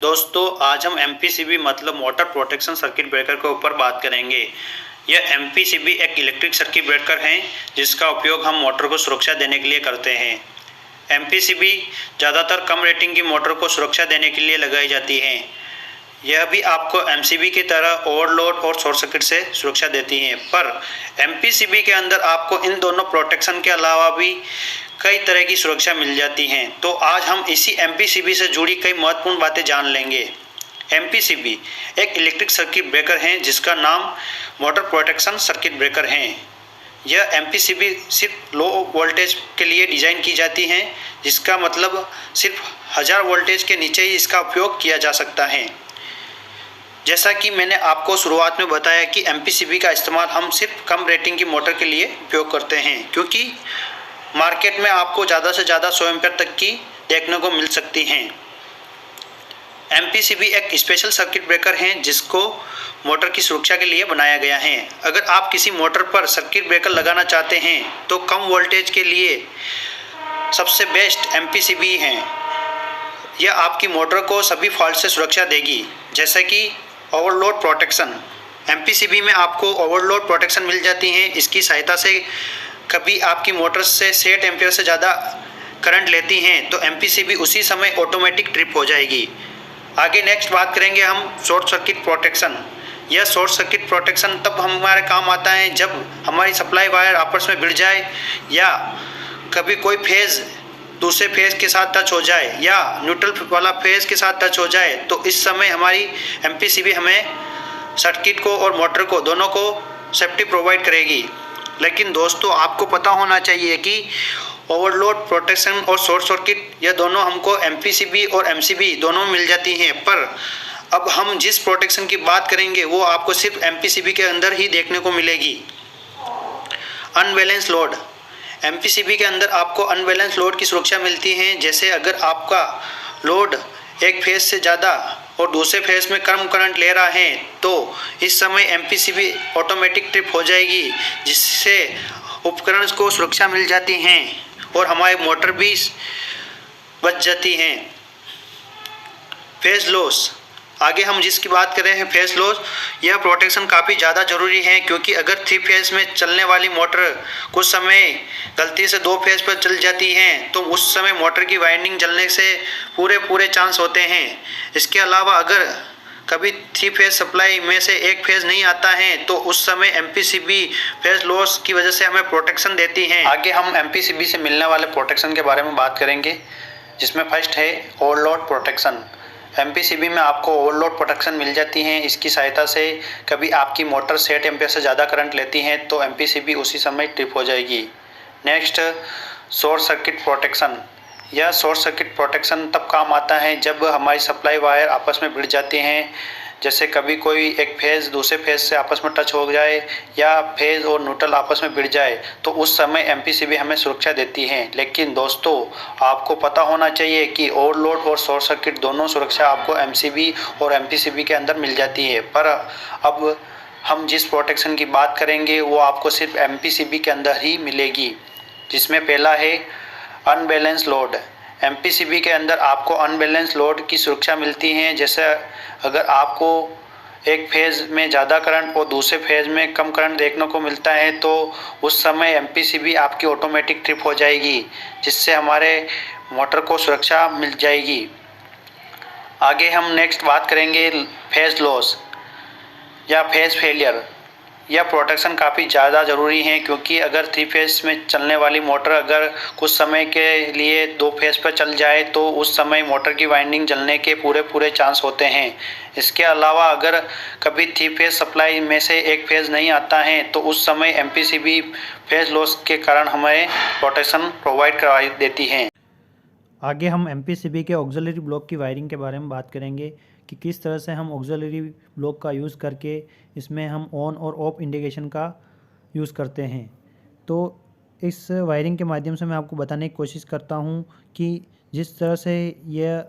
दोस्तों आज हम एमपीसीबी मतलब मोटर प्रोटेक्शन सर्किट ब्रेकर के ऊपर बात करेंगे। यह एमपीसीबी एक इलेक्ट्रिक सर्किट ब्रेकर है जिसका उपयोग हम मोटर को सुरक्षा देने के लिए करते हैं। एमपीसीबी ज़्यादातर कम रेटिंग की मोटर को सुरक्षा देने के लिए लगाई जाती हैं। यह भी आपको एमसीबी की तरह ओवरलोड और शॉर्ट सर्किट से सुरक्षा देती हैं, पर एमपीसीबी के अंदर आपको इन दोनों प्रोटेक्शन के अलावा भी कई तरह की सुरक्षा मिल जाती हैं। तो आज हम इसी एमपीसीबी से जुड़ी कई महत्वपूर्ण बातें जान लेंगे। एमपीसीबी एक इलेक्ट्रिक सर्किट ब्रेकर है जिसका नाम मोटर प्रोटेक्शन सर्किट ब्रेकर है। यह एमपीसीबी सिर्फ लो वोल्टेज के लिए डिज़ाइन की जाती हैं, जिसका मतलब सिर्फ 1000 वोल्टेज के नीचे ही इसका उपयोग किया जा सकता है। जैसा कि मैंने आपको शुरुआत में बताया कि एमपीसीबी का इस्तेमाल हम सिर्फ कम रेटिंग की मोटर के लिए उपयोग करते हैं, क्योंकि मार्केट में आपको ज़्यादा से ज़्यादा 100 एम्पीयर तक की देखने को मिल सकती हैं। एमपीसीबी एक स्पेशल सर्किट ब्रेकर है जिसको मोटर की सुरक्षा के लिए बनाया गया है। अगर आप किसी मोटर पर सर्किट ब्रेकर लगाना चाहते हैं तो कम वोल्टेज के लिए सबसे बेस्ट एमपीसीबी है। यह आपकी मोटर को सभी फॉल्ट से सुरक्षा देगी, जैसे कि ओवरलोड प्रोटेक्शन। एमपीसीबी में आपको ओवरलोड प्रोटेक्शन मिल जाती है। इसकी सहायता से कभी आपकी मोटर से 60 एम्पीयर से ज़्यादा करंट लेती हैं तो एमपीसीबी उसी समय ऑटोमेटिक ट्रिप हो जाएगी। आगे नेक्स्ट बात करेंगे हम शॉर्ट सर्किट प्रोटेक्शन। यह शॉर्ट सर्किट प्रोटेक्शन तब हमारे काम आता है जब हमारी सप्लाई वायर आपस में भिड़ जाए, या कभी कोई फेज़ दूसरे फेज़ के साथ टच हो जाए, या न्यूट्रल वाला फेज़ के साथ टच हो जाए, तो इस समय हमारी एमपीसीबी हमें सर्किट को और मोटर को दोनों को सेफ्टी प्रोवाइड करेगी। लेकिन दोस्तों आपको पता होना चाहिए कि ओवरलोड प्रोटेक्शन और शॉर्ट सर्किट यह दोनों हमको एमपीसीबी और एमसीबी दोनों मिल जाती हैं, पर अब हम जिस प्रोटेक्शन की बात करेंगे वो आपको सिर्फ एमपीसीबी के अंदर ही देखने को मिलेगी। Unbalance load. एमपीसीबी के अंदर आपको अनबैलेंस लोड की सुरक्षा मिलती है। जैसे अगर आपका लोड एक फेज से ज़्यादा और दूसरे फेज में कम करंट ले रहा है तो इस समय एमपीसीबी ऑटोमेटिक ट्रिप हो जाएगी, जिससे उपकरण को सुरक्षा मिल जाती हैं और हमारी मोटर भी बच जाती हैं। Phase loss. आगे हम जिसकी बात कर रहे हैं फेज लॉस, यह प्रोटेक्शन काफ़ी ज़्यादा ज़रूरी है, क्योंकि अगर 3 फेज में चलने वाली मोटर कुछ समय गलती से 2 फेज पर चल जाती हैं तो उस समय मोटर की वाइंडिंग जलने से पूरे चांस होते हैं। इसके अलावा अगर कभी 3 फेज सप्लाई में से एक फेज नहीं आता है तो उस समय एमपीसीबी फेज लॉस की वजह से हमें प्रोटेक्शन देती हैं। आगे हम एमपीसीबी से मिलने वाले प्रोटेक्शन के बारे में बात करेंगे, जिसमें फर्स्ट है ओवरलोड प्रोटेक्शन। एमपीसीबी में आपको ओवरलोड प्रोटेक्शन मिल जाती है। इसकी सहायता से कभी आपकी मोटर 60 एम्पीयर से ज़्यादा करंट लेती है तो एमपीसीबी उसी समय ट्रिप हो जाएगी। Next, short circuit protection. यह शॉर्ट सर्किट प्रोटेक्शन तब काम आता है जब हमारी सप्लाई वायर आपस में भिड़ जाती हैं, जैसे कभी कोई एक फेज़ दूसरे फेज़ से आपस में टच हो जाए या फेज़ और न्यूट्रल आपस में भिड़ जाए तो उस समय एमपीसीबी हमें सुरक्षा देती है। लेकिन दोस्तों आपको पता होना चाहिए कि ओवरलोड और शॉर्ट सर्किट दोनों सुरक्षा आपको एमसीबी और एमपीसीबी के अंदर मिल जाती है, पर अब हम जिस प्रोटेक्शन की बात करेंगे वो आपको सिर्फ एमपीसीबी के अंदर ही मिलेगी, जिसमें पहला है अनबैलेंस लोड। एमपीसीबी के अंदर आपको अनबैलेंस लोड की सुरक्षा मिलती है। जैसे अगर आपको एक फेज़ में ज़्यादा करंट और दूसरे फेज़ में कम करंट देखने को मिलता है तो उस समय एमपीसीबी आपकी ऑटोमेटिक ट्रिप हो जाएगी, जिससे हमारे मोटर को सुरक्षा मिल जाएगी। आगे हम नेक्स्ट बात करेंगे फेज़ लॉस या फेज़ फेलियर। यह प्रोटेक्शन काफ़ी ज़्यादा ज़रूरी है, क्योंकि अगर 3 फेज में चलने वाली मोटर अगर कुछ समय के लिए 2 फेज पर चल जाए तो उस समय मोटर की वाइंडिंग जलने के पूरे चांस होते हैं। इसके अलावा अगर कभी 3 फेज सप्लाई में से एक फेज नहीं आता है तो उस समय एमपीसीबी फेज लॉस के कारण हमें प्रोटेक्शन प्रोवाइड करवा देती है। आगे हम एमपीसीबी के ऑक्सिलरी ब्लॉक की वायरिंग के बारे में बात करेंगे कि किस तरह से हम ऑक्सिलरी ब्लॉक का यूज़ करके इसमें हम ऑन और ऑफ इंडिकेशन का यूज़ करते हैं। तो इस वायरिंग के माध्यम से मैं आपको बताने की कोशिश करता हूं कि जिस तरह से यह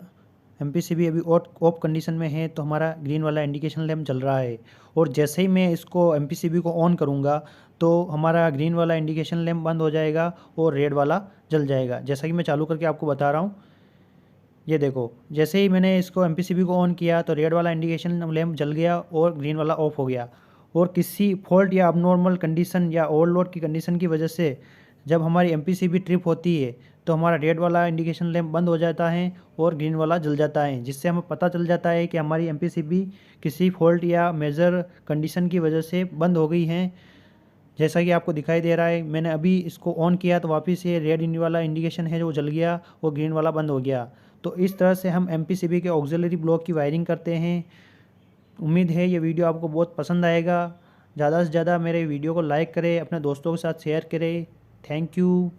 एमपीसीबी अभी ऑफ कंडीशन में है तो हमारा ग्रीन वाला इंडिकेशन लैम्प जल रहा है, और जैसे ही मैं इसको एमपीसीबी को ऑन करूंगा तो हमारा ग्रीन वाला इंडिकेशन लैम्प बंद हो जाएगा और रेड वाला जल जाएगा। जैसा कि मैं चालू करके आपको बता रहा हूँ, ये देखो, जैसे ही मैंने इसको एमपीसीबी को ऑन किया तो रेड वाला इंडिकेशन लैंप जल गया और ग्रीन वाला ऑफ हो गया। और किसी फॉल्ट या अबनॉर्मल कंडीशन या ओवरलोड की कंडीशन की वजह से जब हमारी एमपीसीबी ट्रिप होती है तो हमारा रेड वाला इंडिकेशन लैंप बंद हो जाता है और ग्रीन वाला जल जाता है, जिससे हमें पता चल जाता है कि हमारी एमपीसीबी किसी फॉल्ट या मेजर कंडीशन की वजह से बंद हो गई है। जैसा कि आपको दिखाई दे रहा है, मैंने अभी इसको ऑन किया तो वापस ये रेड वाला इंडिकेशन है जो जल गया और ग्रीन वाला बंद हो गया। तो इस तरह से हम एमपीसीबी के ऑक्सिलरी ब्लॉक की वायरिंग करते हैं। उम्मीद है ये वीडियो आपको बहुत पसंद आएगा। ज़्यादा से ज़्यादा मेरे वीडियो को लाइक करें, अपने दोस्तों के साथ शेयर करें। Thank you.